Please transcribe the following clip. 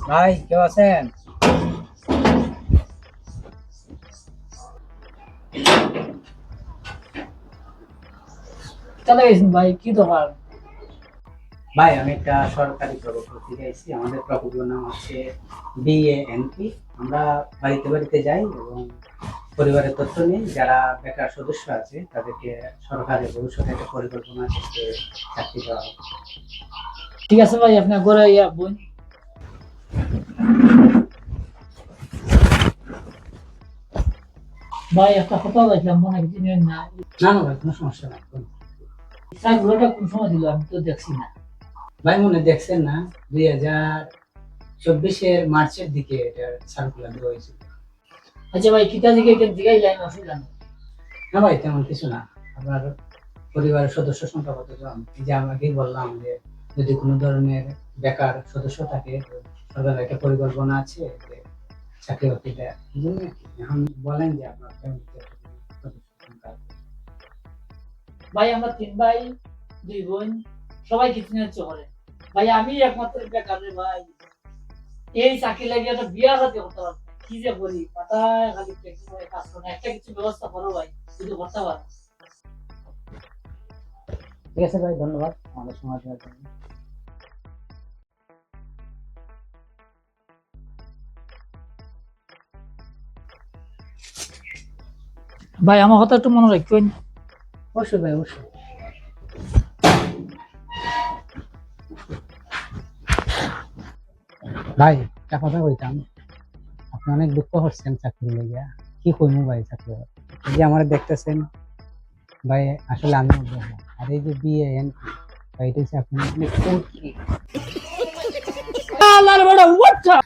ভাই কেউ আছেন? চলে গেছেন ভাই, কি দরকার? ভাই আমি একটা সরকারি প্রকল্প থেকে এসেছি। আমাদের প্রকল্পের নাম হচ্ছে BANP। আমরা বাড়িতে বাড়িতে যাই এবং পরিবারের তথ্য নিই। যারা বেকার সদস্য আছে তাদেরকে সরকারের ভবিষ্যতে একটা পরিকল্পনা থেকে চাকরি দেওয়া হবে। ঠিক আছে ভাই, আপনার ঘরে ইয়া বোন। ভাই একটা কথা বলছিলাম, মনে কিছু নেন না। না না ভাই, কোনো সমস্যা নাই। চাকরিটা কোন সময় দিল আমি তো দেখছি না। ভাই মনে দেখছেন না, 2024-এর মার্চের দিকে এটার সার্কুলার দেওয়া হয়েছিল। আচ্ছা ভাই, কিতা দিকে কেন দিকে লাইন অসুবিধা নেই। না ভাই, তেমন কিছু না। আবার পরিবারের সদস্য সংখ্যা কতজন, এই যে আমাকেই বললাম যে যদি কোনো ধরনের বেকার সদস্য থাকে তো সরকারের একটা পরিকল্পনা আছে যে চাকরি বাকরি দেয়। এই জন্য আর কি। এখন বলেন যে আপনার ফ্যামিলিতে সদস্য সংখ্যা আছে। ভাই আমরা তিন ভাই, দুই বোন, সবাই কিছু না কিছু করে। ভাই আমি একমাত্র বেকার রে ভাই। এই চাকরি লাগিয়ে একটা বিয়া সাথে করতে পারবো না। কি যে বলি, মাথায় খালি প্রেশার হয়ে কাজ করে না। একটা কিছু ব্যবস্থা করো ভাই, যদি করতে পারো। ঠিক আছে ভাই, ধন্যবাদ আমাদের সময় দেওয়ার জন্য। ভাই আমার কথা একটু মনে রাখবেন। অবশ্যই ভাই, অবশ্যই। ভাই একটা কথা কইতাম, আপনি অনেক দুঃখ হচ্ছেন চাকরি লেগে। কি কইমু ভাই, চাকরি এই যে আমার দেখতেছেন ভাই, আসলে আমি আর এই যে BANP, এটা হচ্ছে আপনি অনেক আল্লাহর বড় উঠা